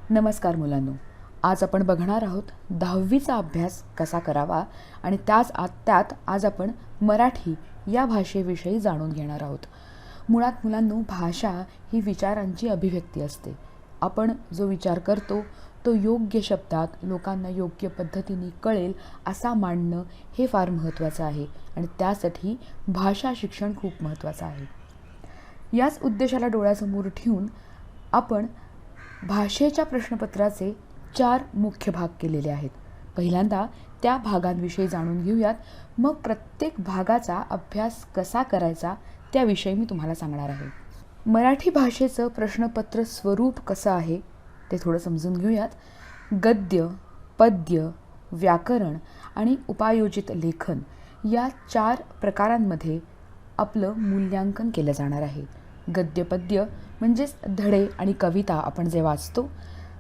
नमस्कार मुलांनो, आज आपण बघणार आहोत 10वीचा अभ्यास कसा करावा आणि त्यात आज आपण मराठी या भाषेविषयी जाणून घेणार आहोत. मुळात मुलांनो, भाषा ही विचारांची अभिव्यक्ती असते. आपण जो विचार करतो तो योग्य शब्दात लोकांना योग्य पद्धतीने कळेल असा मांडणं हे फार महत्त्वाचं आहे आणि त्यासाठी भाषा शिक्षण खूप महत्त्वाचं आहे. याच उद्देशाला डोळ्यासमोर ठेवून आपण भाषेच्या प्रश्नपत्राचे 4 मुख्य भाग केलेले आहेत. पहिल्यांदा त्या भागांविषयी जाणून घेऊयात, मग प्रत्येक भागाचा अभ्यास कसा करायचा त्याविषयी मी तुम्हाला सांगणार आहे. मराठी भाषेचं प्रश्नपत्र स्वरूप कसं आहे ते थोडं समजून घेऊयात. गद्य, पद्य, व्याकरण आणि उपायोजित लेखन या 4 प्रकारांमध्ये आपलं मूल्यांकन केलं जाणार आहे. गद्यपद्य म्हणजेच धडे आणि कविता आपण जे वाचतो.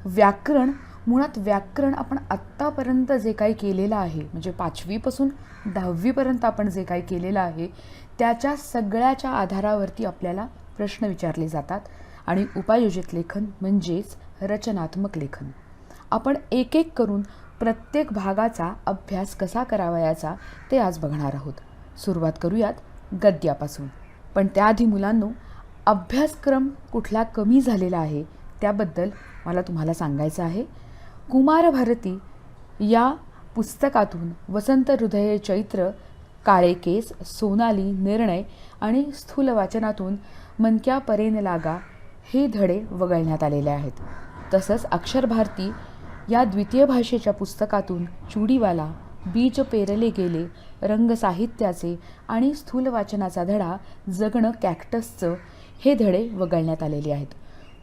व्याकरण, मुळात व्याकरण आपण आत्तापर्यंत जे काही केलेलं आहे, म्हणजे 5वीपासून 10वीपर्यंत आपण जे काही केलेलं आहे त्याच्या सगळ्याच्या आधारावरती आपल्याला प्रश्न विचारले जातात. आणि उपायोजित लेखन म्हणजेच रचनात्मक लेखन. आपण एक एक करून प्रत्येक भागाचा अभ्यास कसा करावयाचा ते आज बघणार आहोत. सुरुवात करूयात गद्यापासून. पण त्याआधी मुलांनो, अभ्यासक्रम कुठला कमी झालेला आहे त्याबद्दल मला तुम्हाला सांगायचं आहे. कुमारभारती या पुस्तकातून वसंत हृदये चैत्र, काळे केस, सोनाली, निर्णय आणि स्थूल वाचनातून मनक्या परेन लागा हे धडे वगळण्यात आलेले आहेत. तसंच अक्षरभारती या द्वितीय भाषेच्या पुस्तकातून चुडीवाला, बीज पेरले गेले, रंग साहित्याचे आणि स्थूल वाचनाचा धडा जगणं कॅक्टसचं हे धडे वगळण्यात आलेले आहेत.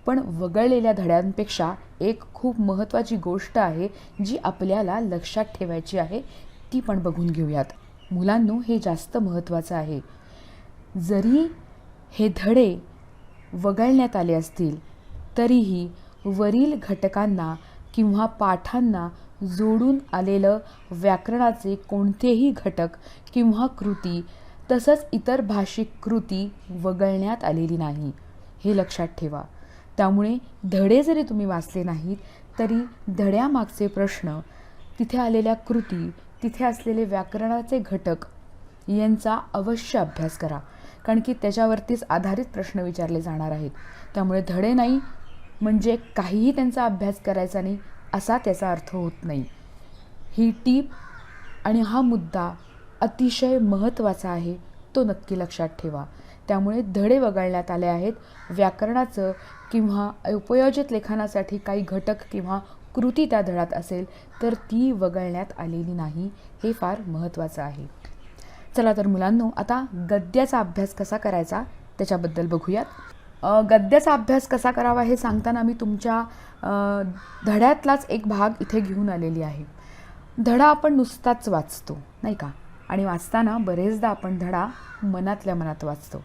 पण वगळलेल्या धड्यांपेक्षा एक खूप महत्त्वाची गोष्ट आहे जी आपल्याला लक्षात ठेवायची आहे, ती पण बघून घेऊयात. मुलांनो, हे जास्त महत्त्वाचं आहे. जरी हे धडे वगळण्यात आले असतील तरीही वरील घटकांना किंवा पाठांना जोडून आलेलं व्याकरणाचे कोणतेही घटक किंवा कृती तसंच इतर भाषिक कृती वगळण्यात आलेली नाही, हे लक्षात ठेवा. त्यामुळे धडे जरी तुम्ही वाचले नाहीत तरी धड्यामागचे प्रश्न, तिथे आलेल्या कृती, तिथे असलेले व्याकरणाचे घटक यांचा अवश्य अभ्यास करा, कारण की त्याच्यावरतीच आधारित प्रश्न विचारले जाणार आहेत. त्यामुळे धडे नाही म्हणजे काहीही त्यांचा अभ्यास करायचा नाही असा त्याचा अर्थ होत नाही. ही टीप आणि हा मुद्दा अतिशय महत्त्वाचा आहे, तो नक्की लक्षात ठेवा. त्यामुळे धडे वगळण्यात आले आहेत. व्याकरणाचं किंवा उपयोजित लेखनासाठी काही घटक किंवा कृती त्या धड्यात असेल तर ती वगळण्यात आलेली नाही, हे फार महत्त्वाचं आहे. चला तर मुलांनो, आता गद्याचा अभ्यास कसा करायचा त्याच्याबद्दल बघूयात. गद्याचा अभ्यास कसा करावा हे सांगताना मी तुमच्या धड्यातलाच एक भाग इथे घेऊन आलेली आहे. धडा आपण नुसताच वाचतो, नाही का? आणि वाचताना बरेचदा आपण धडा मनातल्या मनात वाचतो.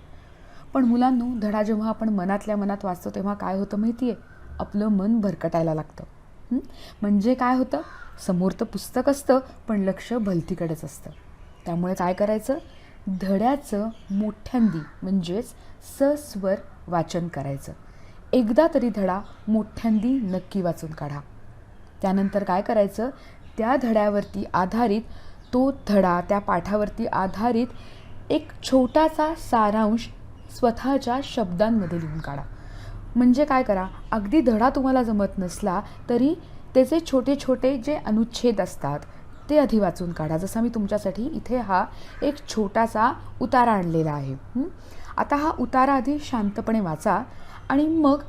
पण मुलांनो, धडा जेव्हा आपण मनातल्या मनात वाचतो तेव्हा काय होतं माहिती आहे? आपलं मन भरकटायला लागतं. म्हणजे काय होतं? समोर तर पुस्तक असतं पण लक्ष भलतीकडेच असतं. त्यामुळे काय करायचं? धड्याचं मोठ्यांदी म्हणजेच सस्वर वाचन करायचं. एकदा तरी धडा मोठ्यांदी नक्की वाचून काढा. त्यानंतर काय करायचं? त्या धड्यावरती आधारित, तो धडा त्या पाठावरती आधारित एक छोटासा सारांश स्वतःच्या शब्दांमध्ये लिहून काढा. म्हणजे काय करा, अगदी धडा तुम्हाला जमत नसला तरी त्याचे छोटे छोटे जे अनुच्छेद असतात ते आधी वाचून काढा. जसा मी तुमच्यासाठी इथे हा एक छोटासा उतारा आणलेला आहे. आता हा उतारा आधी शांतपणे वाचा आणि मग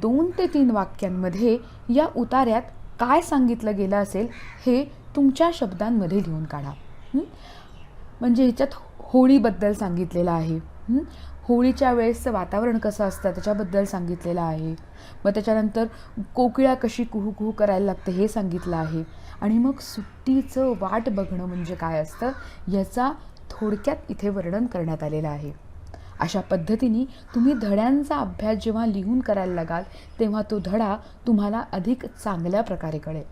2 ते 3 वाक्यांमध्ये या उतार्यात काय सांगितलं गेलं असेल हे तुमच्या शब्दांमध्ये लिहून काढा. म्हणजे ह्याच्यात होळीबद्दल सांगितलेलं आहे, होळीच्या वेळेसचं वातावरण कसं असतं त्याच्याबद्दल सांगितलेलं आहे. मग त्याच्यानंतर कोकिळा कशी कुहू कुहू करायला लागते हे सांगितलं आहे. आणि मग सुट्टीचं वाट बघणं म्हणजे काय असतं याचा थोडक्यात इथे वर्णन करण्यात आलेलं आहे. अशा पद्धतीने तुम्ही धड्यांचा अभ्यास जेव्हा लिहून करायला लागाल तेव्हा तो धडा तुम्हाला अधिक चांगल्या प्रकारे कळेल.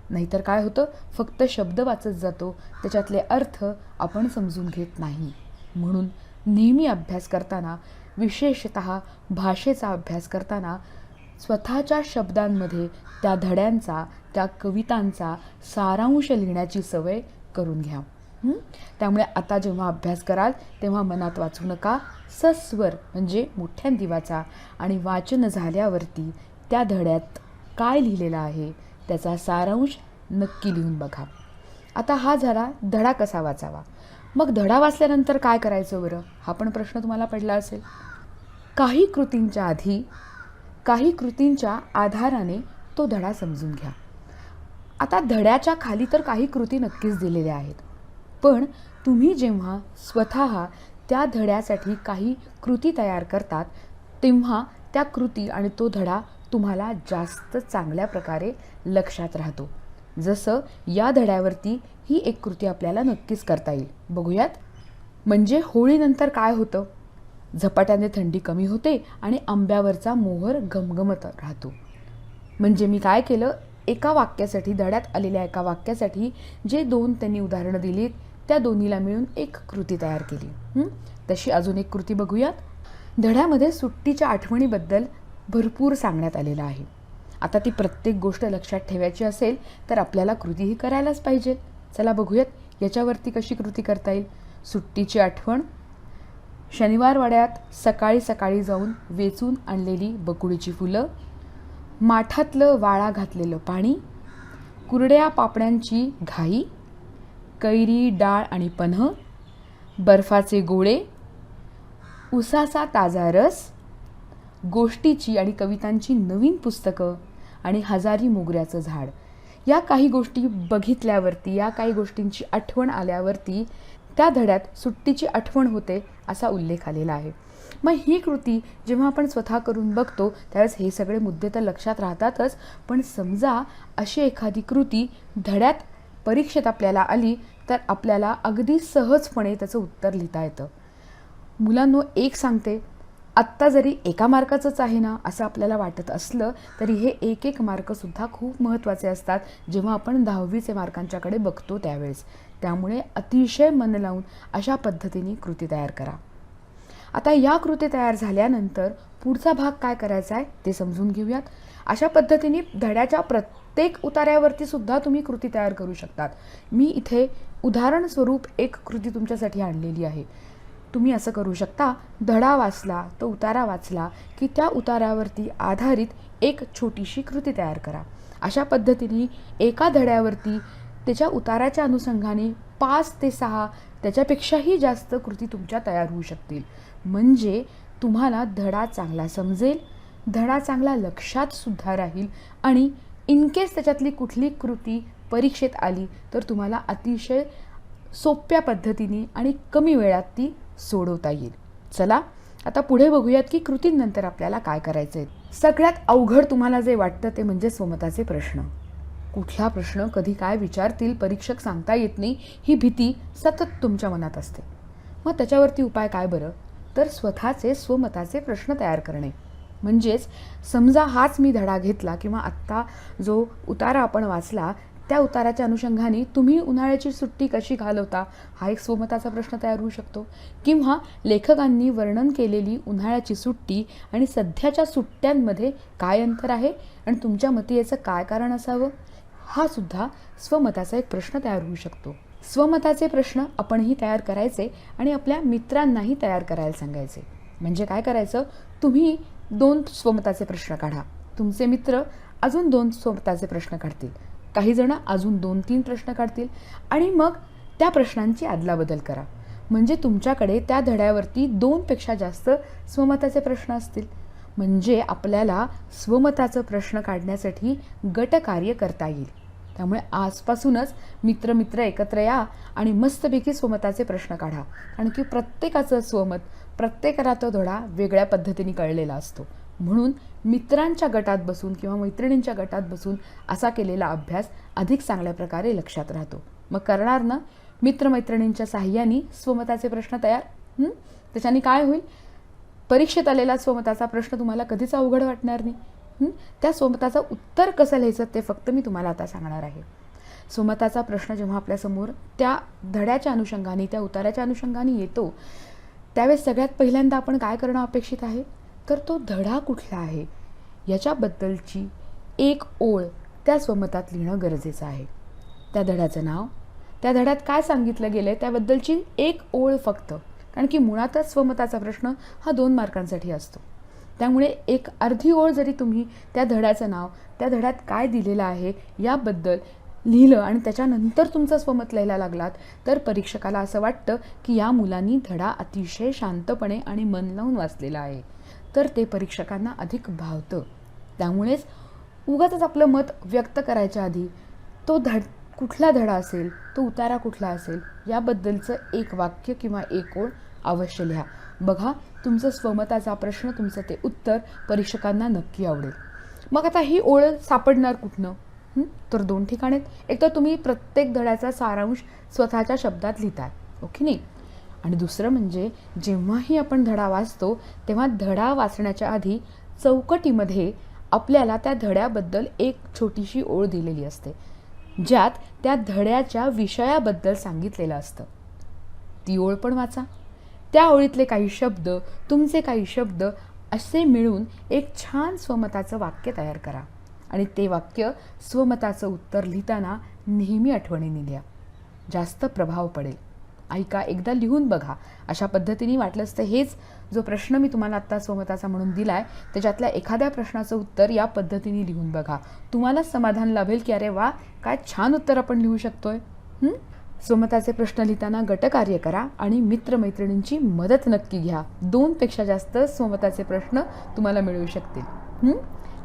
नाहीतर काय होतं, फक्त शब्द वाचत जातो, त्याच्यातले अर्थ आपण समजून घेत नाही. म्हणून नेहमी अभ्यास करताना, विशेषतः भाषेचा अभ्यास करताना स्वतःच्या शब्दांमध्ये त्या धड्यांचा, त्या कवितांचा सारांश लिहिण्याची सवय करून घ्या. त्यामुळे आता जेव्हा अभ्यास कराल तेव्हा मनात वाचू नका, सस्वर म्हणजे मोठ्याने वाचा आणि वाचन झाल्यावरती त्या धड्यात काय लिहिलेलं आहे त्याचा सारांश नक्की लिहून बघा. आता हा झाला धडा कसा वाचावा. मग धडा वाचल्यानंतर काय करायचं बरं, हा पण प्रश्न तुम्हाला पडला असेल. काही कृतींच्या आधाराने तो धडा समजून घ्या. आता धड्याच्या खाली तर काही कृती नक्कीच दिलेल्या आहेत, पण तुम्ही जेव्हा स्वतः त्या धड्यासाठी काही कृती तयार करतात तेव्हा त्या कृती आणि तो धडा तुम्हाला जास्त चांगल्या प्रकारे लक्षात राहतो. जसं या धड्यावरती ही एक कृती आपल्याला नक्कीच करता येईल. बघूयात. म्हणजे होळीनंतर काय होतं, झपाट्याने थंडी कमी होते आणि आंब्यावरचा मोहर घमघमत राहतो. म्हणजे मी काय केलं, एका वाक्यासाठी, धड्यात आलेल्या एका वाक्यासाठी जे दोन त्यांनी उदाहरणं दिलीत त्या दोन्हीला मिळून एक कृती तयार केली. तशी अजून एक कृती बघूयात. धड्यामध्ये सुट्टीच्या आठवणीबद्दल भरपूर सांगण्यात आलेलं आहे. आता ती प्रत्येक गोष्ट लक्षात ठेवायची असेल तर आपल्याला कृती ही करायलाच पाहिजे. चला बघूयात याच्यावरती कशी कृती करता येईल. सुट्टीची आठवण, शनिवार वाड्यात सकाळी सकाळी जाऊन वेचून आणलेली बकुळीची फुलं, माठातलं वाळा घातलेलं पाणी, कुरड्या पापड्यांची घाई, कैरी डाळ आणि पन्ह, बर्फाचे गोळे, उसाचा ताजा रस, गोष्टीची आणि कवितांची नवीन पुस्तकं आणि हजारी मोगऱ्याचं झाड. या काही गोष्टी बघितल्यावरती, या काही गोष्टींची आठवण आल्यावरती त्या धड्यात सुट्टीची आठवण होते असा उल्लेख आलेला आहे. मग ही कृती जेव्हा आपण स्वतः करून बघतो त्यावेळेस हे सगळे मुद्दे तर लक्षात राहतातच, पण समजा अशी एखादी कृती धड्यात परीक्षेत आपल्याला आली तर आपल्याला अगदी सहजपणे त्याचं उत्तर लिहिता येतं. मुलांनो, एक सांगते, आत्ता जरी एका मार्काचंच आहे ना असं आपल्याला वाटत असलं तरी हे एक एक मार्कसुद्धा खूप महत्त्वाचे असतात जेव्हा आपण 10वीचे मार्कांच्याकडे बघतो त्यावेळेस. त्यामुळे अतिशय मन लावून अशा पद्धतीने कृती तयार करा. आता या कृती तयार झाल्यानंतर पुढचा भाग काय करायचा आहे ते समजून घेऊयात. अशा पद्धतीने धड्याच्या प्रत्येक उतार्यावरती सुद्धा तुम्ही कृती तयार करू शकतात. मी इथे उदाहरण स्वरूप एक कृती तुमच्यासाठी आणलेली आहे. तुम्ही असं करू शकता, धडा वाचला, तो उतारा वाचला की त्या उतारावरती आधारित एक छोटीशी कृती तयार करा. अशा पद्धतीने एका धड्यावरती त्याच्या उताराच्या अनुषंगाने 5 ते 6 त्याच्यापेक्षाही जास्त कृती तुमच्या तयार होऊ शकतील. म्हणजे तुम्हाला धडा चांगला समजेल, धडा चांगला लक्षात सुद्धा राहील आणि इनकेस त्याच्यातली कुठली कृती परीक्षेत आली तर तुम्हाला अतिशय सोप्या पद्धतीने आणि कमी वेळात ती सोडवता येईल. चला आता पुढे बघूयात की कृतींनंतर आपल्याला काय करायचं आहे. सगळ्यात अवघड तुम्हाला जे वाटतं ते म्हणजे स्वमताचे प्रश्न. कुठला प्रश्न कधी काय विचारतील परीक्षक सांगता येत नाही, ही भीती सतत तुमच्या मनात असते. मग त्याच्यावरती उपाय काय बरं, तर स्वतःचे स्वमताचे प्रश्न तयार करणे. म्हणजेच समजा हाच मी धडा घेतला किंवा आत्ता जो उतारा आपण वाचला त्या उताराच्या अनुषंगाने तुम्ही उन्हाळ्याची सुट्टी कशी घालवता हा एक स्वमताचा प्रश्न तयार होऊ शकतो. किंवा लेखकांनी वर्णन केलेली उन्हाळ्याची सुट्टी आणि सध्याच्या सुट्ट्यांमध्ये काय अंतर आहे आणि तुमच्या मते याचं काय कारण असावं, हा सुद्धा स्वमताचा एक प्रश्न तयार होऊ शकतो. स्वमताचे प्रश्न आपणही तयार करायचे आणि आपल्या मित्रांनाही तयार करायला सांगायचे. म्हणजे काय करायचं, तुम्ही 2 स्वमताचे प्रश्न काढा, तुमचे मित्र अजून 2 स्वमताचे प्रश्न काढतील, काही जण अजून 2-3 प्रश्न काढतील आणि मग त्या प्रश्नांची अदलाबदल करा. म्हणजे तुमच्याकडे त्या धड्यावरती 2 पेक्षा जास्त स्वमताचे प्रश्न असतील. म्हणजे आपल्याला स्वमताचं प्रश्न काढण्यासाठी गटकार्य करता येईल. त्यामुळे आजपासूनच मित्र एकत्र या आणि मस्तपैकी स्वमताचे प्रश्न काढा. कारण की प्रत्येकाचं स्वमत, प्रत्येकाला तो धडा वेगळ्या पद्धतीने कळलेला असतो. म्हणून मित्रांच्या गटात बसून किंवा मैत्रिणींच्या गटात बसून असा केलेला अभ्यास अधिक चांगल्या प्रकारे लक्षात राहतो. मग करणार ना मित्रमैत्रिणींच्या साहाय्याने स्वमताचे प्रश्न तयार. त्याच्याने काय होईल, परीक्षेत आलेला स्वमताचा प्रश्न तुम्हाला कधीच अवघड वाटणार नाही. त्या स्वमताचं उत्तर कसं लिहायचं ते फक्त मी तुम्हाला आता सांगणार आहे. स्वमताचा प्रश्न जेव्हा आपल्यासमोर त्या धड्याच्या अनुषंगाने, त्या उताराच्या अनुषंगाने येतो त्यावेळेस सगळ्यात पहिल्यांदा आपण काय करणं अपेक्षित आहे, तर तो धडा कुठला आहे याच्याबद्दलची एक ओळ त्या स्वमतात लिहिणं गरजेचं आहे. त्या धड्याचं नाव, त्या धड्यात काय सांगितलं गेलं आहे त्याबद्दलची एक ओळ फक्त, कारण की मुळातच स्वमताचा प्रश्न हा 2 मार्कांसाठी असतो. त्यामुळे एक अर्धी ओळ जरी तुम्ही त्या धड्याचं नाव, त्या धड्यात काय दिलेलं आहे याबद्दल लिहिलं आणि त्याच्यानंतर तुमचं स्वमत लिहायला लागलात तर परीक्षकाला असं वाटतं की या मुलांनी धडा अतिशय शांतपणे आणि मन लावून वाचलेला आहे, तर ते परीक्षकांना अधिक भावतं. त्यामुळेच उगाचच आपलं मत व्यक्त करायच्या आधी तो कुठला धडा असेल, तो उतारा कुठला असेल याबद्दलचं एक वाक्य किंवा एक ओळ अवश्य लिहा. बघा, तुमचं स्वमताचा प्रश्न, तुमचं ते उत्तर परीक्षकांना नक्की आवडेल. मग आता ही ओळ सापडणार कुठनं? तर 2 ठिकाणी. एक तर तुम्ही प्रत्येक धड्याचा सारांश स्वतःच्या शब्दात लिहिताय, ओके नाही. आणि दुसरं म्हणजे जेव्हाही आपण धडा वाचतो तेव्हा धडा वाचण्याच्या आधी चौकटीमध्ये आपल्याला त्या धड्याबद्दल एक छोटीशी ओळ दिलेली असते, ज्यात त्या धड्याच्या विषयाबद्दल सांगितलेलं असतं. ती ओळ पण वाचा. त्या ओळीतले काही शब्द, तुमचे काही शब्द असे मिळून एक छान स्वमताचं वाक्य तयार करा आणि ते वाक्य स्वमताचं उत्तर लिहिताना नेहमी आठवणीने लिहा. जास्त प्रभाव पडेल. ऐका, एकदा लिहून बघा. अशा पद्धतीने वाटलंच तर हेच जो प्रश्न मी तुम्हाला आत्ता स्वमताचा म्हणून दिला आहे त्याच्यातल्या एखाद्या प्रश्नाचं उत्तर या पद्धतीने लिहून बघा. तुम्हाला समाधान लाभेल की अरे वा, काय छान उत्तर आपण लिहू शकतोय. स्वमताचे प्रश्न लिहिताना गटकार्य करा आणि मित्रमैत्रिणींची मदत नक्की घ्या. 2 पेक्षा जास्त स्वमताचे प्रश्न तुम्हाला मिळू शकतील.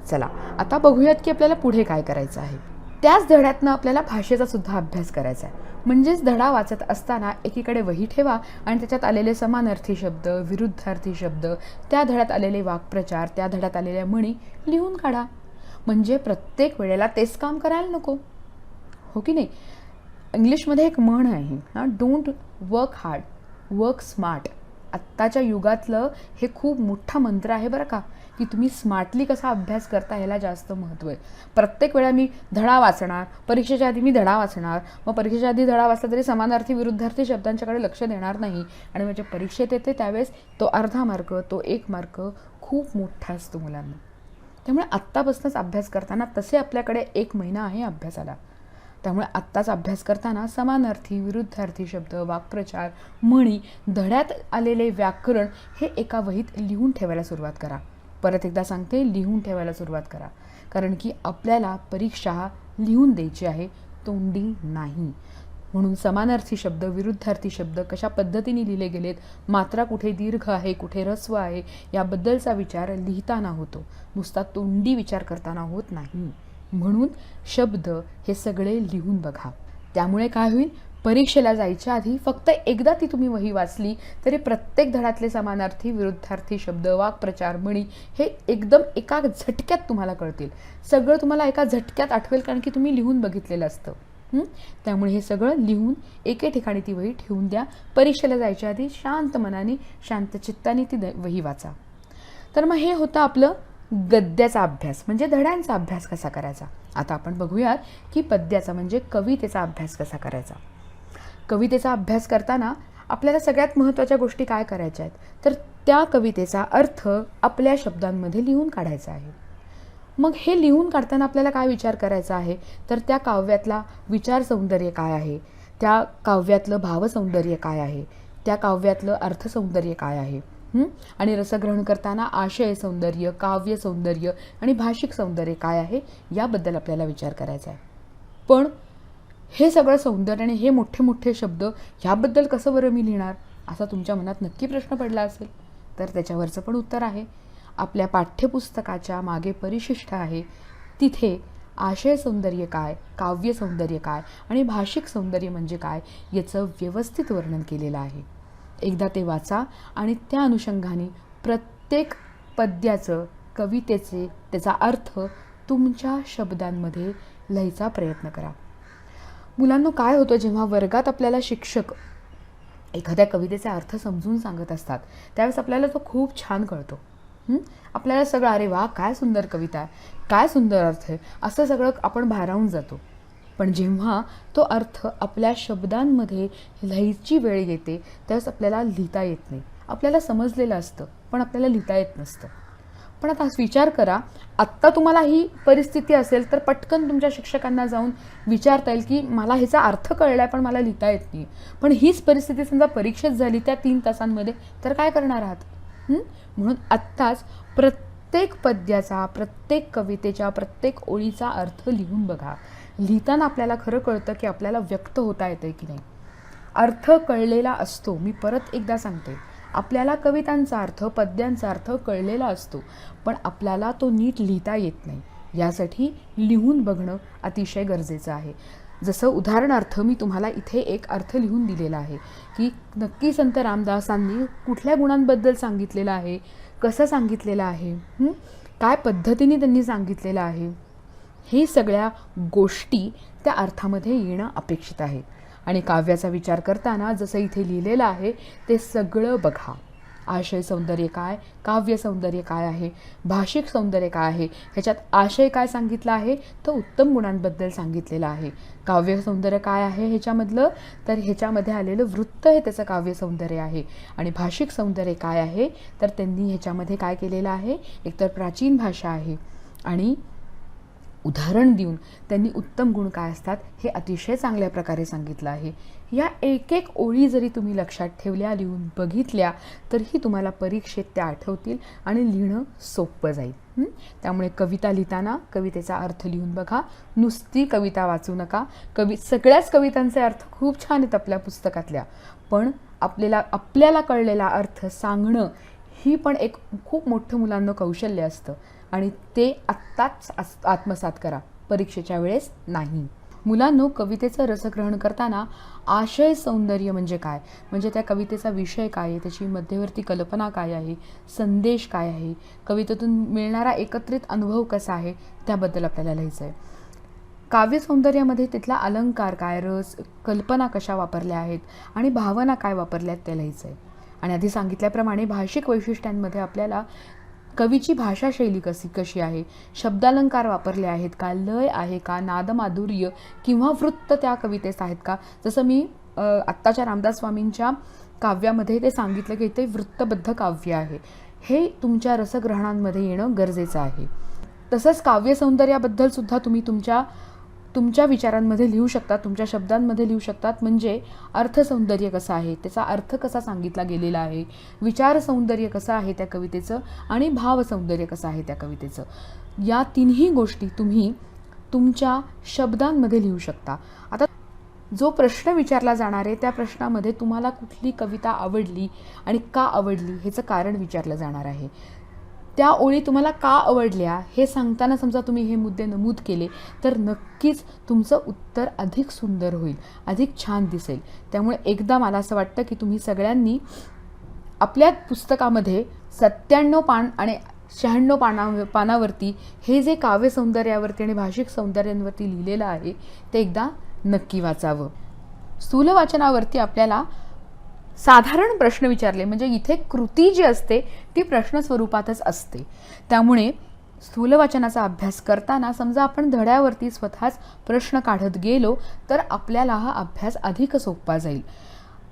चला आता बघूयात की आपल्याला पुढे काय करायचं आहे. त्याच धड्यातनं आपल्याला भाषेचा सुद्धा अभ्यास करायचा आहे. म्हणजेच धडा वाचत असताना एकीकडे वही ठेवा आणि त्याच्यात आलेले समानार्थी शब्द, विरुद्धार्थी शब्द, त्या धड्यात आलेले वाक्प्रचार, त्या धड्यात आलेल्या म्हणी लिहून काढा. म्हणजे प्रत्येक वेळेला तेच काम करायला नको, हो की नाही. इंग्लिशमध्ये एक म्हण आहे ना, don't work hard, work smart. आत्ताच्या युगातलं हे खूप मोठा मंत्र आहे बरं का, की तुम्ही स्मार्टली कसा अभ्यास करता ह्याला जास्त महत्त्व आहे. प्रत्येक वेळा मी धडा वाचणार, परीक्षेच्या आधी मी धडा वाचणार, मग परीक्षेच्या आधी धडा वाचला तरी समानार्थी विरुद्धार्थी शब्दांच्याकडे लक्ष देणार नाही आणि म्हणजे परीक्षेत येते त्यावेळेस तो अर्धा मार्क, तो 1 मार्क खूप मोठा असतो मुलांना. त्यामुळे आत्तापासूनच अभ्यास करताना, तसे आपल्याकडे 1 महिना आहे अभ्यासाला, त्यामुळे आत्ताच अभ्यास करताना समानार्थी, विरुद्धार्थी शब्द, वाक्प्रचार, म्हणी, धड्यात आलेले व्याकरण हे एका वहीत लिहून ठेवायला सुरुवात करा. परत एकदा सांगते, लिहून ठेवायला सुरुवात करा. कारण की आपल्याला परीक्षा लिहून द्यायची आहे, तोंडी नाही. म्हणून समानार्थी शब्द, विरुद्धार्थी शब्द कशा पद्धतीने लिहिले गेलेत, मात्रा कुठे दीर्घ आहे, कुठे ऱ्हस्व आहे याबद्दलचा विचार लिहिताना होतो, नुसता तोंडी विचार करताना होत नाही. म्हणून शब्द हे सगळे लिहून बघा. त्यामुळे काय होईल, परीक्षेला जायच्या आधी फक्त एकदा ती तुम्ही वही वाचली तरी प्रत्येक धड्यातले समानार्थी, विरुद्धार्थी शब्द, वाक्प्रचार, म्हणी हे एकदम एका झटक्यात तुम्हाला कळतील. सगळं तुम्हाला एका झटक्यात आठवेल, कारण की तुम्ही लिहून बघितलेलं असतं. त्यामुळे हे सगळं लिहून एके ठिकाणी ती वही ठेवून द्या. परीक्षेला जायच्या आधी शांत मनाने, शांत चित्ताने ती वही वाचा. तर मग हे होतं आपलं गद्याचा अभ्यास, म्हणजे धड्यांचा अभ्यास कसा करायचा. आता आपण बघूयात की पद्याचा म्हणजे कवितेचा अभ्यास कसा करायचा. कवितेचा अभ्यास करताना आपल्याला सगळ्यात महत्त्वाच्या गोष्टी काय करायच्या आहेत, तर त्या कवितेचा अर्थ आपल्या शब्दांमध्ये लिहून काढायचा आहे. मग हे लिहून काढताना आपल्याला काय विचार करायचा आहे, तर त्या काव्यातला विचार सौंदर्य काय आहे, त्या काव्यातलं भावसौंदर्य काय आहे, त्या काव्यातलं अर्थसौंदर्य काय आहे, आणि रसग्रहण करताना आशय सौंदर्य, काव्य सौंदर्य आणि भाषिक सौंदर्य काय आहे याबद्दल आपल्याला विचार करायचा आहे. पण हे सगळं सौंदर्य आणि हे मोठे मोठे शब्द ह्याबद्दल कसं बरं मी लिहिणार, असा तुमच्या मनात नक्की प्रश्न पडला असेल. तर त्याच्यावरचं पण उत्तर आहे. आपल्या पाठ्यपुस्तकाच्या मागे परिशिष्ट आहे, तिथे आशय सौंदर्य काय, काव्य सौंदर्य काय आणि भाषिक सौंदर्य म्हणजे काय याचं व्यवस्थित वर्णन केलेलं आहे. एकदा ते वाचा आणि त्या अनुषंगाने प्रत्येक पद्याचं, कवितेचे, त्याचा अर्थ तुमच्या शब्दांमध्ये लिहायचा प्रयत्न करा. मुलांनो, काय होतं जेव्हा वर्गात आपल्याला शिक्षक एखाद्या कवितेचा अर्थ समजून सांगत असतात त्यावेळेस आपल्याला तो खूप छान कळतो. आपल्याला सगळं अरे वा, काय सुंदर कविता आहे, काय सुंदर अर्थ आहे, असं सगळं आपण भारावून जातो. पण जेव्हा तो अर्थ आपल्या शब्दांमध्ये लिहायची वेळ येते त्यावेळेस आपल्याला लिहिता येत नाही. आपल्याला समजलेलं असतं पण आपल्याला लिहिता येत नसतं. पण आता विचार करा, आत्ता तुम्हाला ही परिस्थिती असेल तर पटकन तुमच्या शिक्षकांना जाऊन विचारता येईल की मला ह्याचा अर्थ कळलाय पण मला लिहिता येत नाही. पण हीच परिस्थिती समजा परीक्षेत झाली त्या 3 तासांमध्ये, तर काय करणार आहात? म्हणून आत्ताच प्रत्येक पद्याचा, प्रत्येक कवितेच्या, प्रत्येक ओळीचा अर्थ लिहून बघा. लिहिताना आपल्याला खरं कळतं की आपल्याला व्यक्त होता येतंय की नाही. अर्थ कळलेला असतो. मी परत एकदा सांगते, आपल्याला कवितांचा अर्थ, पद्यांचा अर्थ कळलेला असतो, पण आपल्याला तो नीट लिहिता येत नाही. यासाठी लिहून बघणं अतिशय गरजेचं आहे. जसं उदाहरणार्थ मी तुम्हाला इथे एक अर्थ लिहून दिलेला आहे की नक्की संत रामदासांनी कुठल्या गुणांबद्दल सांगितलेलं आहे, कसं सांगितलेलं आहे, काय पद्धतीने त्यांनी सांगितलेलं आहे, हे सगळ्या गोष्टी त्या अर्थामध्ये येणं अपेक्षित आहे. आणि काव्याचा विचार करताना जसं इथे लिहिलेलं आहे ते सगळं बघा. आशय सौंदर्य काय, काव्य सौंदर्य काय आहे, भाषिक सौंदर्य काय आहे, ह्याच्यात आशय काय सांगितला आहे, तर उत्तम गुणांबद्दल सांगितलेलं आहे. काव्य सौंदर्य काय आहे ह्याच्यामधलं, तर ह्याच्यामध्ये आलेलं वृत्त हे त्याचं काव्य सौंदर्य आहे. आणि भाषिक सौंदर्य काय आहे, तर त्यांनी ह्याच्यामध्ये काय केलेलं आहे, एकतर प्राचीन भाषा आहे आणि उदाहरण देऊन त्यांनी उत्तम गुण काय असतात हे अतिशय चांगल्या प्रकारे सांगितलं आहे. या एक एक ओळी जरी तुम्ही लक्षात ठेवल्या, लिहून बघितल्या, तरीही तुम्हाला परीक्षेत त्या आठवतील आणि लिहिणं सोपं जाईल. त्यामुळे कविता लिहिताना कवितेचा अर्थ लिहून बघा. नुसती कविता वाचू नका. सगळ्याच कवितांचे अर्थ खूप छान आहेत आपल्या पुस्तकातल्या, पण आपल्याला कळलेला अर्थ सांगणं ही पण एक खूप मोठं मुलांना कौशल्य असतं आणि ते आत्ताच आत्मसात करा, परीक्षेच्या वेळेस नाही. मुलांनो, कवितेचं रसग्रहण करताना आशय सौंदर्य म्हणजे काय, म्हणजे त्या कवितेचा विषय काय आहे, त्याची मध्यवर्ती कल्पना काय आहे, संदेश काय आहे, कवितेतून मिळणारा एकत्रित अनुभव कसा आहे, त्याबद्दल आपल्याला लिहायचं आहे. काव्य सौंदर्यामध्ये तिथला अलंकार काय, रस, कल्पना कशा वापरल्या आहेत आणि भावना काय वापरल्या आहेत ते लिहायचं आहे. आणि आधी सांगितल्याप्रमाणे भाषिक वैशिष्ट्यांमध्ये आपल्याला कवीची भाषाशैली कशी आहे, शब्दालंकार वापरले आहेत का, लय आहे का, नादमाधुर्य किंवा वृत्त त्या कवितेस आहेत का. जसं मी आत्ताच्या रामदास स्वामींच्या काव्यामध्ये ते सांगितलं की ते वृत्तबद्ध काव्य आहे. हे तुमच्या रसग्रहणांमध्ये येणं गरजेचं आहे. तसंच काव्य सौंदर्याबद्दल सुद्धा तुम्ही तुमच्या विचारांमध्ये लिहू शकतात, तुमच्या शब्दांमध्ये लिहू शकतात. म्हणजे अर्थ सौंदर्य कसं आहे, त्याचा अर्थ कसा सांगितला गेलेला आहे, विचार सौंदर्य कसं आहे त्या कवितेचं आणि भाव सौंदर्य कसं आहे त्या कवितेचं. या तिन्ही गोष्टी तुम्ही तुमच्या शब्दांमध्ये लिहू शकता. आता जो प्रश्न विचारला जाणार आहे त्या प्रश्नामध्ये तुम्हाला कुठली कविता आवडली आणि का आवडली ह्याचं कारण विचारलं जाणार आहे. त्या ओळी तुम्हाला का आवडल्या हे सांगताना समजा तुम्ही हे मुद्दे नमूद केले तर नक्कीच तुमचं उत्तर अधिक सुंदर होईल, अधिक छान दिसेल. त्यामुळे एकदा मला असं वाटतं की तुम्ही सगळ्यांनी आपल्या पुस्तकामध्ये 97 पान आणि 96 पानावरती हे जे काव्य सौंदर्यावरती आणि भाषिक सौंदर्यांवरती लिहिलेलं आहे ते एकदा नक्की वाचावं. स्थूल वाचनावरती आपल्याला साधारण प्रश्न विचारले, म्हणजे इथे कृती जी असते ती प्रश्न स्वरूपातच असते. त्यामुळे स्थूल वाचनाचा अभ्यास करताना समजा आपण धड्यावरती स्वतःच प्रश्न काढत गेलो तर आपल्याला हा अभ्यास अधिक सोपा जाईल.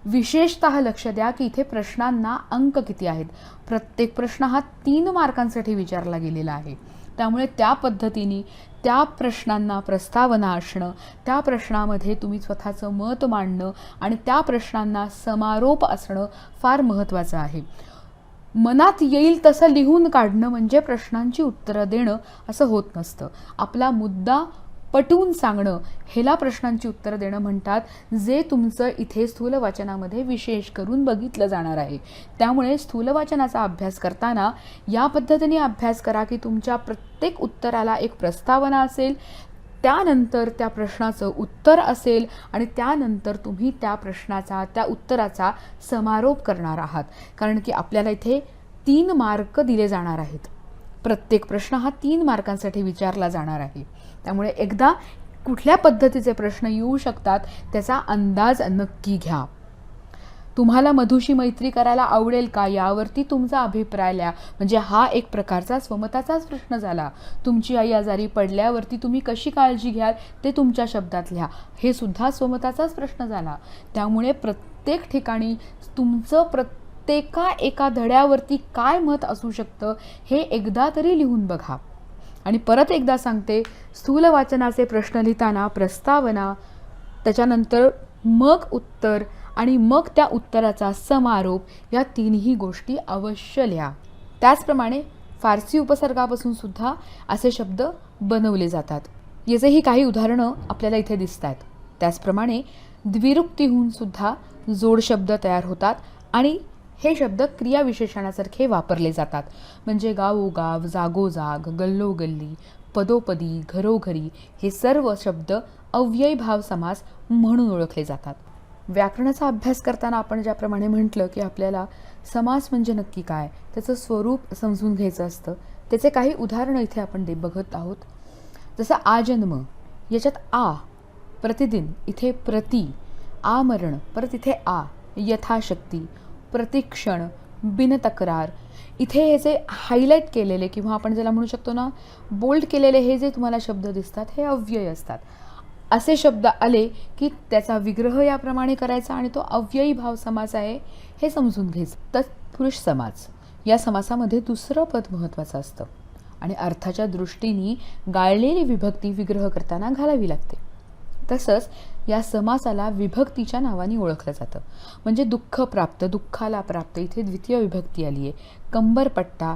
विशेषतः लक्ष द्या की इथे प्रश्नांना अंक किती आहेत. प्रत्येक प्रश्न हा 3 मार्कांसाठी विचारला गेलेला आहे. त्यामुळे त्या पद्धतीने त्या प्रश्नांना प्रस्तावना असणं, त्या प्रश्नामध्ये तुम्ही स्वतःचं मत मांडणं आणि त्या प्रश्नांना समारोप असणं फार महत्त्वाचं आहे. मनात येईल तसं लिहून काढणं म्हणजे प्रश्नांची उत्तरं देणं असं होत नसतं. आपला मुद्दा पटवून सांगणं ह्याला प्रश्नांची उत्तरं देणं म्हणतात, जे तुमचं इथे स्थूल वाचनामध्ये विशेष करून बघितलं जाणार आहे. त्यामुळे स्थूल वाचनाचा अभ्यास करताना या पद्धतीने अभ्यास करा की तुमच्या प्रत्येक उत्तराला एक प्रस्तावना असेल, त्यानंतर त्या प्रश्नाचं उत्तर असेल आणि त्यानंतर तुम्ही त्या प्रश्नाचा, त्या उत्तराचा समारोप करणार आहात. कारण की आपल्याला इथे 3 मार्क दिले जाणार आहेत. प्रत्येक प्रश्न हा 3 मार्कांसाठी विचारला जाणार आहे. त्यामुळे एकदा कुठल्या पद्धतीचे प्रश्न येऊ शकतात त्याचा अंदाज नक्की घ्या. तुम्हाला मधुशी मैत्री करायला आवडेल का यावरती तुमचा अभिप्राय लिहा. म्हणजे हा एक प्रकारचा स्वमताचाच प्रश्न झाला. तुमची आई आजारी पडल्यावरती तुम्ही कशी काळजी घ्याल ते तुमच्या शब्दात लिहा. हे सुद्धा स्वमताचाच प्रश्न झाला. त्यामुळे प्रत्येक ठिकाणी तुमचं प्रत्येका एका धड्यावरती काय मत असू शकतं हे एकदा तरी लिहून बघा. आणि परत एकदा सांगते, स्थूल वाचनाचे प्रश्न लिहिताना प्रस्तावना, त्याच्यानंतर मग उत्तर आणि मग त्या उत्तराचा समारोप या तिन्ही गोष्टी अवश्य लिहा. त्याचप्रमाणे फारसी उपसर्गापासून सुद्धा असे शब्द बनवले जातात. याचेही काही उदाहरणं आपल्याला इथे दिसत आहेत. त्याचप्रमाणे द्विरुक्तीहून सुद्धा जोड शब्द तयार होतात आणि हे शब्द क्रियाविशेषणासारखे वापरले जातात. म्हणजे गावोगाव, जागोजाग, गल्लोगल्ली, पदोपदी, घरोघरी हे सर्व शब्द अव्ययीभाव समास म्हणून ओळखले जातात. व्याकरणाचा अभ्यास करताना आपण ज्याप्रमाणे म्हटलं की आपल्याला समास म्हणजे नक्की काय, त्याचं स्वरूप समजून घ्यायचं असतं. त्याचे काही उदाहरणं इथे आपण बघत आहोत. जसं आजन्म, याच्यात आ, प्रतिदिन इथे प्रति, आमरण परत इथे आ, यथाशक्ती, प्रतिक्षण, बिनतक्रार. इथे हे जे हायलाईट केलेले किंवा आपण ज्याला म्हणू शकतो ना बोल्ड केलेले हे जे तुम्हाला शब्द दिसतात हे अव्यय असतात. असे शब्द आले की त्याचा विग्रह याप्रमाणे करायचा आणि तो अव्ययी भाव समास आहे हे समजून घ्यायचं. तत्पुरुष समास, या समासामध्ये दुसरं पद महत्त्वाचं असतं आणि अर्थाच्या दृष्टीने गाळलेली विभक्ती विग्रह करताना घालावी लागते. तसंच या समासाला विभक्तीच्या नावाने ओळखलं जातं. म्हणजे दुःख प्राप्त, दुःखाला प्राप्त, इथे द्वितीय विभक्ती आली आहे. कंबरपट्टा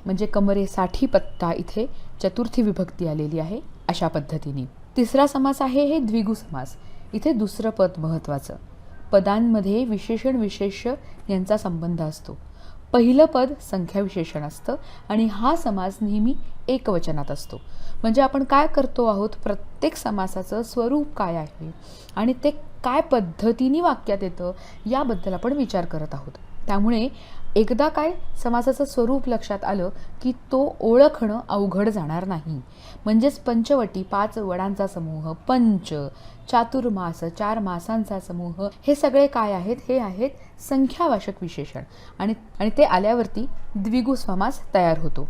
म्हणजे कमरेसाठी पत्ता, इथे चतुर्थी विभक्ती आलेली आहे. अशा पद्धतीने तिसरा समास आहे हे द्विगु समास. इथे दुसरं पद महत्त्वाचं. पदांमध्ये विशेषण विशेष्य यांचा संबंध असतो. पहिलं पद संख्या विशेषण असतं आणि हा समास नेहमी एकवचनात असतो. म्हणजे आपण काय करतो आहोत, प्रत्येक समासाचं स्वरूप काय आहे आणि ते काय पद्धतीने वाक्यात येतं याबद्दल आपण विचार करत आहोत. त्यामुळे एकदा काय समासाचं स्वरूप लक्षात आलं की तो ओळखणं अवघड जाणार नाही. म्हणजेच पंचवटी 5 वडांचा समूह, पंच, चातुर्मास 4 मासांचा समूह, हे सगळे काय आहेत, हे आहेत संख्यावाचक विशेषण आणि ते आल्यावरती द्विगु समास तयार होतो.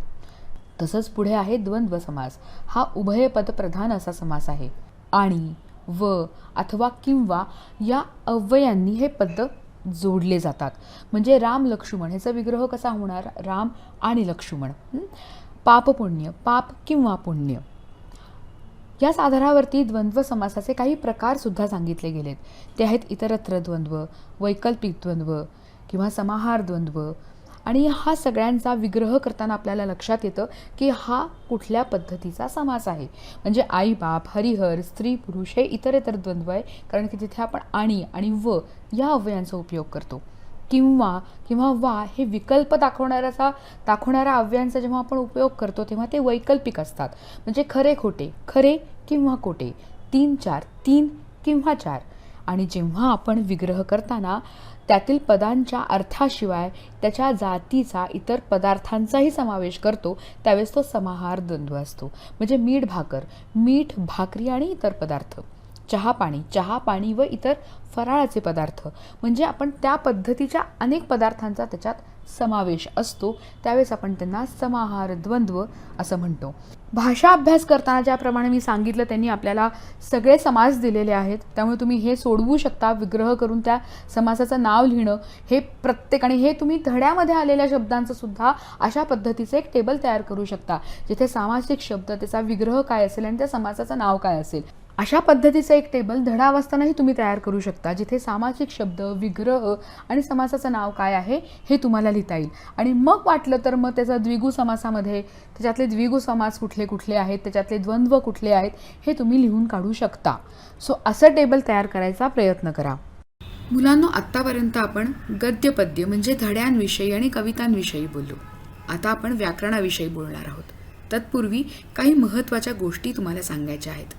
तसंच पुढे आहे द्वंद्व समास. हा उभयपद प्रधान असा समास आहे. आणि, व अथवा किंवा या अव्ययांनी हे पद जोडले जातात. म्हणजे राम लक्ष्मण ह्याचा विग्रह कसा होणार, राम आणि लक्ष्मण. पाप पुण्य, पाप किंवा पुण्य. याच आधारावरती द्वंद्व समासाचे काही प्रकार सुद्धा सांगितले गेलेत. ते आहेत इतरत्र द्वंद्व, वैकल्पिक द्वंद्व किंवा समाहार द्वंद्व. आणि हा सगळ्यांचा विग्रह करताना आपल्याला लक्षात येतं की हा कुठल्या पद्धतीचा समास आहे. म्हणजे आई बाप, हरिहर, स्त्री पुरुष हे इतरेतर द्वंद्व आहे, कारण की तिथे आपण आणि व या अव्ययांचा उपयोग करतो. किंवा वा हे विकल्प दाखवणाऱ्या अव्ययांचा जेव्हा आपण उपयोग करतो तेव्हा ते वैकल्पिक असतात. म्हणजे खरे खोटे, खरे किंवा खोटे, 3 4, 3 किंवा 4. आणि जेव्हा आपण विग्रह करताना त्यातील पदांच्या अर्थाशिवाय त्याच्या जातीचा इतर पदार्थांचाही समावेश करतो त्यावेळेस तो समाहार द्वंद्व असतो. म्हणजे मीठ भाकरी आणि इतर पदार्थ, चहा पाणी व इतर फराळाचे पदार्थ, म्हणजे आपण त्या पद्धतीच्या अनेक पदार्थांचा त्याच्यात समावेश असतो. त्यावेळेस आपण त्यांना समाहार द्वंद्व असं म्हणतो. भाषा अभ्यास करताना ज्याप्रमाणे मी सांगितलं त्यांनी आपल्याला सगळे समास दिलेले आहेत. त्यामुळे तुम्ही हे सोडवू शकता. विग्रह करून त्या समासाचं नाव लिहिणं हे आणि हे तुम्ही धड्यामध्ये आलेल्या शब्दांचं सुद्धा अशा पद्धतीचं एक टेबल तयार करू शकता, जिथे सामासिक शब्द, त्याचा विग्रह काय असेल आणि त्या समासाचं नाव काय असेल, अशा पद्धतीचं एक टेबल धडा वाचतानाही तुम्ही तयार करू शकता, जिथे सामासिक शब्द, विग्रह आणि समासाचं नाव काय आहे हे तुम्हाला लिहिता येईल. आणि मग वाटलं तर मग त्याचा द्विगु समासामध्ये त्याच्यातले द्विगु समास कुठले कुठले आहेत, त्याच्यातले द्वंद्व कुठले आहेत हे तुम्ही लिहून काढू शकता. असं टेबल तयार करायचा प्रयत्न करा. मुलांनो, आत्तापर्यंत आपण गद्य पद्य म्हणजे धड्यांविषयी आणि कवितांविषयी बोललो. आता आपण व्याकरणाविषयी बोलणार आहोत. तत्पूर्वी काही महत्त्वाच्या गोष्टी तुम्हाला सांगायच्या आहेत.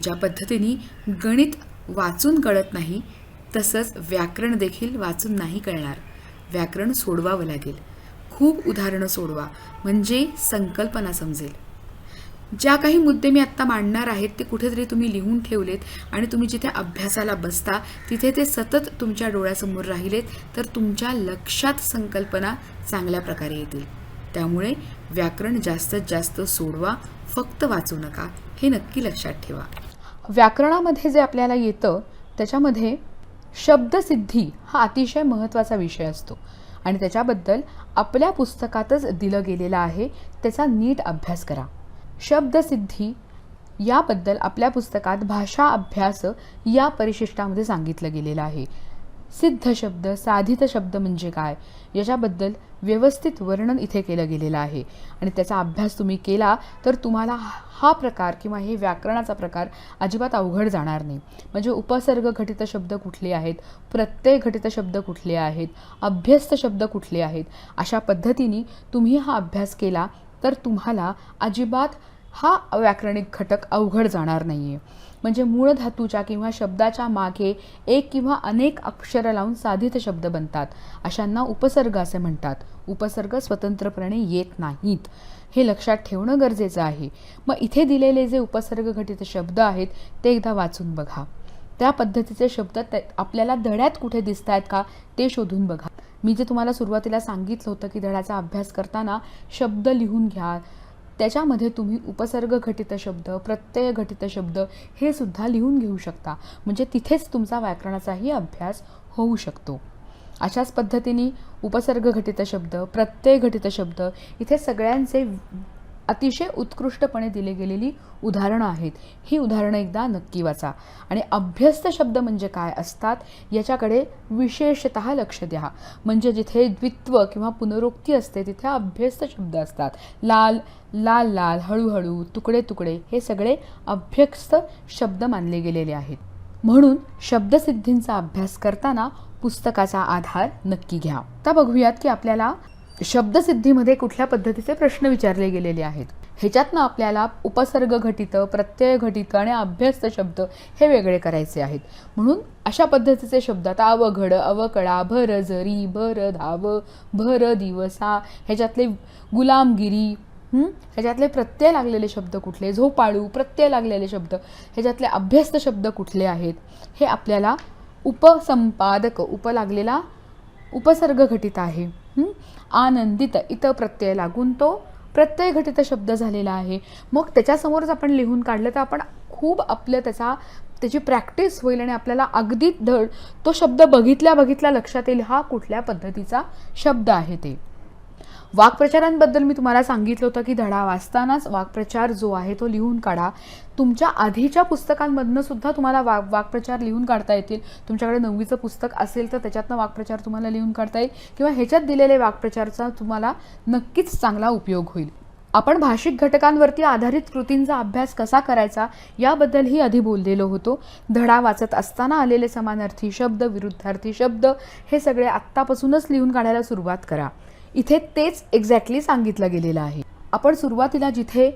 ज्या पद्धतीने गणित वाचून कळत नाही तसंच व्याकरण देखील वाचून नाही कळणार. व्याकरण सोडवावं लागेल. खूप उदाहरणं सोडवा म्हणजे संकल्पना समजेल. ज्या काही मुद्दे मी आत्ता मांडणार आहेत ते कुठेतरी तुम्ही लिहून ठेवलेत आणि तुम्ही जिथे अभ्यासाला बसता तिथे ते सतत तुमच्या डोळ्यासमोर राहिलेत तर तुमच्या लक्षात संकल्पना चांगल्या प्रकारे येतील. त्यामुळे व्याकरण जास्तीत जास्त सोडवा, फक्त वाचू नका, हे नक्की लक्षात ठेवा. व्याकरणामध्ये जे आपल्याला येतं त्याच्यामध्ये शब्दसिद्धी हा अतिशय महत्त्वाचा विषय असतो आणि त्याच्याबद्दल आपल्या पुस्तकातच दिलं गेलेलं आहे, त्याचा नीट अभ्यास करा. शब्दसिद्धी याबद्दल आपल्या पुस्तकात भाषा अभ्यास या परिशिष्टामध्ये सांगितलं गेलेलं आहे. सिद्ध शब्द, साधित शब्द म्हणजे काय याच्याबद्दल व्यवस्थित वर्णन इथे केलं गेलेलं आहे. आणि त्याचा अभ्यास तुम्ही केला तर तुम्हाला हा प्रकार किंवा हे व्याकरणाचा प्रकार अजिबात अवघड जाणार नाही. म्हणजे उपसर्ग घटित शब्द कुठले आहेत, प्रत्यय घटित शब्द कुठले आहेत, अभ्यस्त शब्द कुठले आहेत, अशा पद्धतीने तुम्ही हा अभ्यास केला तर तुम्हाला अजिबात हा व्याकरणिक घटक अवघड जाणार नाही आहे. म्हणजे मूळ धातूच्या किंवा शब्दाच्या मागे एक किंवा अनेक अक्षरं लावून साधित शब्द बनतात, अशांना उपसर्ग असे म्हणतात. उपसर्ग स्वतंत्रपणे येत नाहीत, हे लक्षात ठेवणं गरजेचं आहे. मग इथे दिलेले जे उपसर्ग घटित शब्द आहेत ते एकदा वाचून बघा. त्या पद्धतीचे शब्द आपल्याला धड्यात कुठे दिसत आहेत का ते शोधून बघा. मी जे तुम्हाला सुरुवातीला सांगितलं होतं की धड्याचा अभ्यास करताना शब्द लिहून घ्या, त्याच्यामध्ये तुम्ही उपसर्ग घटित शब्द, प्रत्यय घटित शब्द हे सुद्धा लिहून घेऊ शकता. म्हणजे तिथेच तुमचा व्याकरणाचाही अभ्यास होऊ शकतो. अशाच पद्धतीने उपसर्ग घटित शब्द, प्रत्यय घटित शब्द इथे सगळ्यांचे अतिशय उत्कृष्टपणे दिले गेलेली उदाहरणं आहेत. ही उदाहरणं एकदा नक्की वाचा. आणि अभ्यस्त शब्द म्हणजे काय असतात याच्याकडे विशेषतः लक्ष द्या. म्हणजे जिथे द्वित्व किंवा पुनरुक्ती असते तिथे अभ्यस्त शब्द असतात. लाल, लाल लाल, हळूहळू, तुकडे तुकडे हे सगळे अभ्यस्त शब्द मानले गेलेले आहेत. म्हणून शब्दसिद्धींचा अभ्यास करताना पुस्तकाचा आधार नक्की घ्या. आता बघूयात की आपल्याला शब्दसिद्धीमध्ये कुठल्या पद्धतीचे प्रश्न विचारले गेलेले आहेत. ह्याच्यातनं आपल्याला उपसर्ग घटित, प्रत्यय घटित आणि अभ्यस्त शब्द हे वेगळे करायचे आहेत. म्हणून अशा पद्धतीचे शब्द आता अवघड, अवकडा, भर जरी, भर धाव, भर दिवसा, ह्याच्यातले गुलामगिरी, ह्याच्यातले प्रत्यय लागलेले शब्द कुठले, झोपाळू, प्रत्यय लागलेले शब्द, ह्याच्यातले अभ्यस्त शब्द कुठले आहेत हे आपल्याला उपसंपादक, उप लागलेला उपसर्ग घटित आहे. आनंदित, इथं प्रत्यय लागून तो प्रत्यय घटित शब्द झालेला आहे. मग त्याच्यासमोरच आपण लिहून काढलं तर आपण खूप आपलं त्याची प्रॅक्टिस होईल आणि आपल्याला अगदी धड तो शब्द बघितल्या लक्षात येईल हा कुठल्या पद्धतीचा शब्द आहे ते. वाक्प्रचारांबद्दल मी तुम्हाला सांगितलं होतं की धडा वाचतानाच वाक्प्रचार जो आहे तो लिहून काढा. तुमच्या आधीच्या पुस्तकांमधनं सुद्धा तुम्हाला वाक्प्रचार लिहून काढता येतील. तुमच्याकडे 9वीचं पुस्तक असेल तर त्याच्यातनं वाक्प्रचार तुम्हाला लिहून काढता येईल किंवा ह्याच्यात दिलेले वाक्प्रचारचा तुम्हाला नक्कीच चांगला उपयोग होईल. आपण भाषिक घटकांवरती आधारित कृतींचा अभ्यास कसा करायचा याबद्दलही आधी बोललेलो होतो. धडा वाचत असताना आलेले समानार्थी शब्द, विरुद्धार्थी शब्द हे सगळे आत्तापासूनच लिहून काढायला सुरुवात करा. इथे तेच एक्झॅक्टली सांगितलं गेलेलं आहे. आपण सुरुवातीला जिथे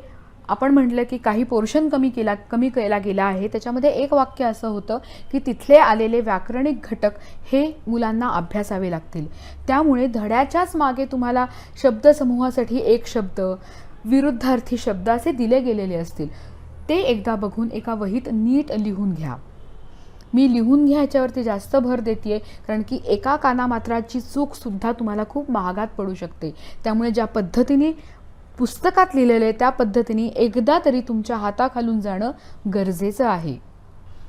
आपण म्हटलं की काही पोर्शन कमी केला गेला आहे त्याच्यामध्ये एक वाक्य असं होतं की तिथले आलेले व्याकरणिक घटक हे मुलांना अभ्यासावे लागतील. त्यामुळे धड्याच्याच मागे तुम्हाला शब्दसमूहासाठी एक शब्द, विरुद्धार्थी शब्द असे दिले गेलेले असतील. ते एकदा बघून एका वहीत नीट लिहून घ्या. मी लिहून घ्यायच्यावरती जास्त भर देते कारण की एका कानामात्राची चूक सुद्धा तुम्हाला खूप महागात पडू शकते. त्यामुळे ज्या पद्धतीने पुस्तकात लिहिलेलं आहे त्या पद्धतीने एकदा तरी तुमच्या हाताखालून जाणं गरजेचं आहे.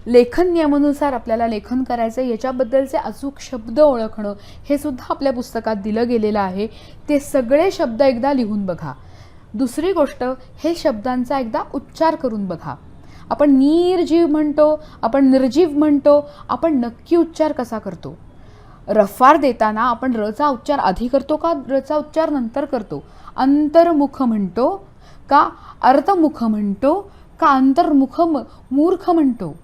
लेखन नियमानुसार आपल्याला लेखन करायचं, याच्याबद्दलचे अचूक शब्द ओळखणं हे सुद्धा आपल्या पुस्तकात दिलं गेलेलं आहे. ते सगळे शब्द एकदा लिहून बघा. दुसरी गोष्ट, हे शब्दांचा एकदा उच्चार करून बघा. आपण निर्जीव म्हणतो, आपण निर्जीव म्हणतो, आपण नक्की उच्चार कसा करतो? रफार देताना आपण रचा उच्चार आधी करतो का रचा उच्चार नंतर करतो? अंतर्मुख म्हणतो का अर्थमुख म्हणतो का अंतर्मुख मूर्ख म्हणतो?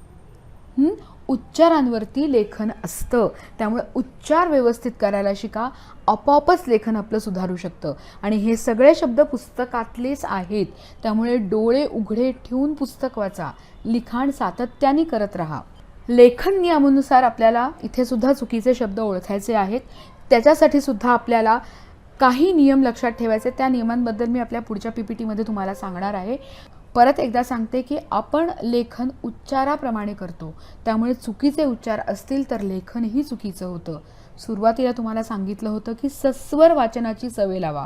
उच्चारांवरती लेखन असतं. त्यामुळे उच्चार व्यवस्थित करायला शिका. आपोआपच लेखन आपलं सुधारू शकतं. आणि हे सगळे शब्द पुस्तकातलेच आहेत. त्यामुळे डोळे उघडे ठेवून पुस्तक वाचा. लिखाण सातत्याने करत राहा. लेखन नियमानुसार आपल्याला इथे सुद्धा चुकीचे शब्द ओळखायचे आहेत. त्याच्यासाठी सुद्धा आपल्याला काही नियम लक्षात ठेवायचे. त्या नियमांबद्दल मी आपल्या पुढच्या PPTमध्ये तुम्हाला सांगणार आहे. परत एकदा सांगते की आपण लेखन उच्चाराप्रमाणे करतो. त्यामुळे चुकीचे उच्चार असतील तर लेखनही चुकीचं होतं. सुरुवातीला तुम्हाला सांगितलं होतं की सस्वर वाचनाची सवय लावा.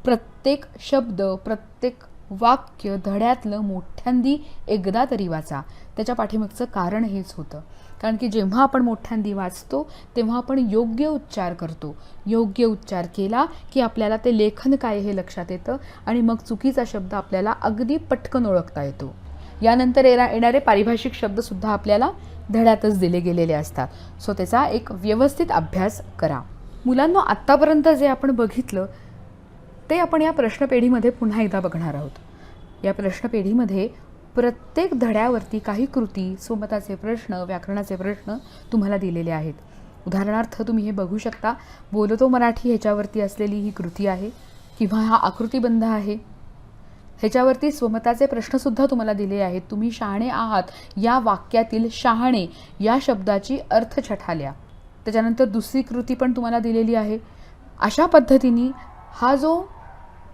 प्रत्येक शब्द, प्रत्येक वाक्य धड्यातलं मोठ्यांदी एकदा तरी वाचा. त्याच्या पाठीमागचं कारण हेच होतं. कारण की जेव्हा आपण मोठ्यांदी वाचतो तेव्हा आपण योग्य उच्चार करतो. योग्य उच्चार केला की आपल्याला ते लेखन काय हे लक्षात येतं आणि मग चुकीचा शब्द आपल्याला अगदी पटकन ओळखता येतो. यानंतर येणारे पारिभाषिक शब्दसुद्धा आपल्याला धड्यातच दिले गेलेले असतात. सो त्याचा एक व्यवस्थित अभ्यास करा. मुलांनो, आत्तापर्यंत जे आपण बघितलं ते आपण या प्रश्नपेढीमध्ये पुन्हा एकदा बघणार आहोत. या प्रश्नपेढीमध्ये प्रत्येक धड्यावरती काही कृती, स्वमताचे प्रश्न, व्याकरणाचे प्रश्न तुम्हाला दिलेले आहेत. उदाहरणार्थ तुम्ही हे बघू शकता, बोलतो मराठी ह्याच्यावरती असलेली ही कृती आहे किंवा हा आकृतीबंध आहे. ह्याच्यावरती स्वमताचे प्रश्नसुद्धा तुम्हाला दिले आहेत. तुम्ही शहाणे आहात या वाक्यातील शहाणे या शब्दाची अर्थछठा लिहा. त्याच्यानंतर दुसरी कृती पण तुम्हाला दिलेली आहे. अशा पद्धतीने हा जो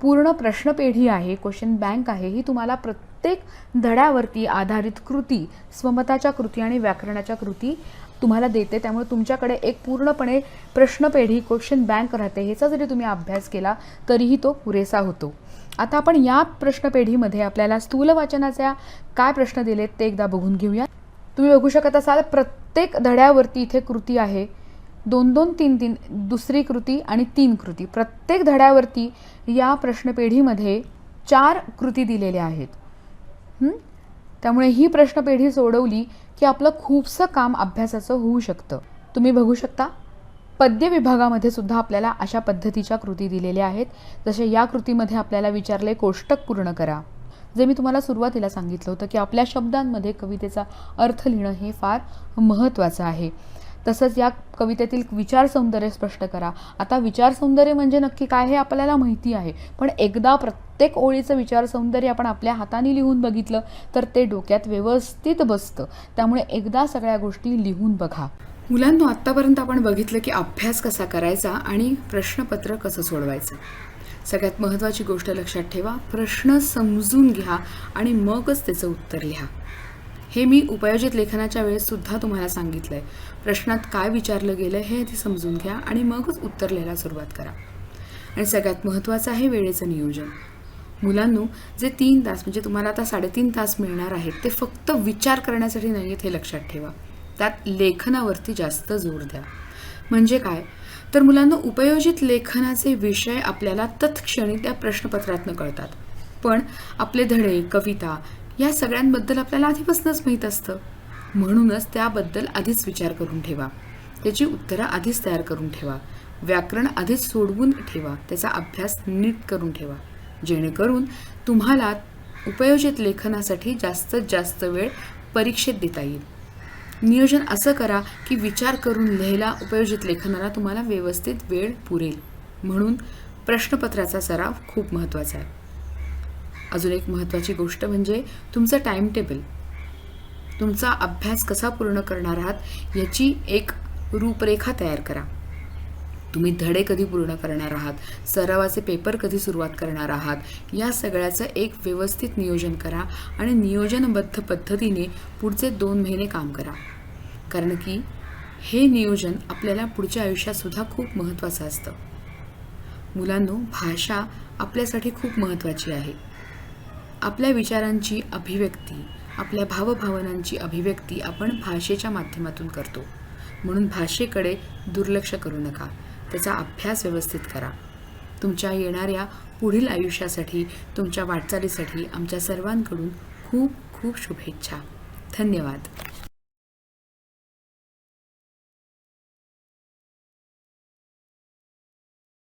पूर्ण प्रश्नपेढी आहे, क्वेश्चन बँक आहे, ही तुम्हाला प्रत्येक धड्यावरती आधारित कृती, स्वमताच्या कृती आणि व्याकरणाच्या कृती तुम्हाला देते. त्यामुळे तुमच्याकडे एक पूर्णपणे प्रश्नपेढी, क्वेश्चन बँक राहते. ह्याचा जरी तुम्ही अभ्यास केला तरीही तो पुरेसा होतो. आता आपण या प्रश्नपेढीमध्ये आपल्याला स्थूल वाचनाच्या काय प्रश्न दिलेत ते एकदा बघून घेऊया. तुम्ही बघू शकत असाल प्रत्येक धड्यावरती इथे कृती आहे. 2-2, 3-3, दुसरी कृती आणि 3 कृती. प्रत्येक धड्यावरती या प्रश्नपेढीमध्ये 4 कृती दिलेल्या आहेत. त्यामुळे ही प्रश्नपेढी सोडवली की आपलं खूपसं काम अभ्यासाचं होऊ शकतं. तुम्ही बघू शकता पद्य विभागामध्ये सुद्धा आपल्याला अशा पद्धतीच्या कृती दिलेल्या आहेत. जसे या कृतीमध्ये आपल्याला विचारले कोष्टक पूर्ण करा. जे मी तुम्हाला सुरुवातीला सांगितलं होतं की आपल्या शब्दांमध्ये कवितेचा अर्थ लिहिणं हे फार महत्त्वाचं आहे. तसंच या कवितेतील विचार सौंदर्य स्पष्ट करा. आता विचार सौंदर्य म्हणजे नक्की काय हे आपल्याला माहिती आहे, पण एकदा प्रत्येक ओळीचं विचार सौंदर्य आपण आपल्या हाताने लिहून बघितलं तर ते डोक्यात व्यवस्थित बसतं. त्यामुळे एकदा सगळ्या गोष्टी लिहून बघा. मुलांनो, आत्तापर्यंत आपण बघितलं की अभ्यास कसा करायचा आणि प्रश्नपत्र कसं सोडवायचं. सगळ्यात महत्त्वाची गोष्ट लक्षात ठेवा, प्रश्न समजून घ्या आणि मगच त्याचं उत्तर लिहा. हे मी उपयोजित लेखनाच्या वेळेस सुद्धा तुम्हाला सांगितलं आहे. प्रश्नात काय विचारलं गेलं हे आधी समजून घ्या आणि मगच उत्तर लिहायला सुरुवात करा. आणि सगळ्यात महत्त्वाचं आहे वेळेचं नियोजन. मुलांनो, जे 3 तास म्हणजे तुम्हाला आता 3.5 तास मिळणार आहेत ते फक्त विचार करण्यासाठी नाही आहेत हे लक्षात ठेवा. त्यात लेखनावरती जास्त जोर द्या. म्हणजे काय तर मुलांनो, उपयोजित लेखनाचे विषय आपल्याला तत्क्षणी त्या प्रश्नपत्रातनं कळतात, पण आपले धडे, कविता या सगळ्यांबद्दल आपल्याला आधीपासूनच माहीत असतं. म्हणूनच त्याबद्दल आधीच विचार करून ठेवा. त्याची उत्तरं आधीच तयार करून ठेवा. व्याकरण आधीच सोडवून ठेवा. त्याचा अभ्यास नीट करून ठेवा, जेणेकरून तुम्हाला उपयोजित लेखनासाठी जास्तीत जास्त वेळ परीक्षेत देता येईल. नियोजन असं करा की विचार करून लिहायला उपयोजित लेखनाला तुम्हाला व्यवस्थित वेळ पुरेल. म्हणून प्रश्नपत्राचा सराव खूप महत्त्वाचा आहे. अजून एक महत्त्वाची गोष्ट म्हणजे तुमचं टाइम टेबल. तुमचा अभ्यास कसा पूर्ण करणार आहात याची एक रूपरेखा तयार करा. तुम्ही धडे कधी पूर्ण करणार आहात, सरावाचे पेपर कधी सुरुवात करणार आहात, या सगळ्याचं एक व्यवस्थित नियोजन करा आणि नियोजनबद्ध पद्धतीने पुढचे 2 महिने काम करा. कारण की हे नियोजन आपल्याला पुढच्या आयुष्यातसुद्धा खूप महत्त्वाचं असतं. मुलांनो, भाषा आपल्यासाठी खूप महत्त्वाची आहे. आपल्या विचारांची अभिव्यक्ती, आपल्या भावभावनांची अभिव्यक्ती आपण भाषेच्या माध्यमातून करतो. म्हणून भाषेकडे दुर्लक्ष करू नका. त्याचा अभ्यास व्यवस्थित करा. तुमच्या येणाऱ्या पुढील आयुष्यासाठी, तुमच्या वाटचालीसाठी आमच्या सर्वांकडून खूप खूप शुभेच्छा. धन्यवाद.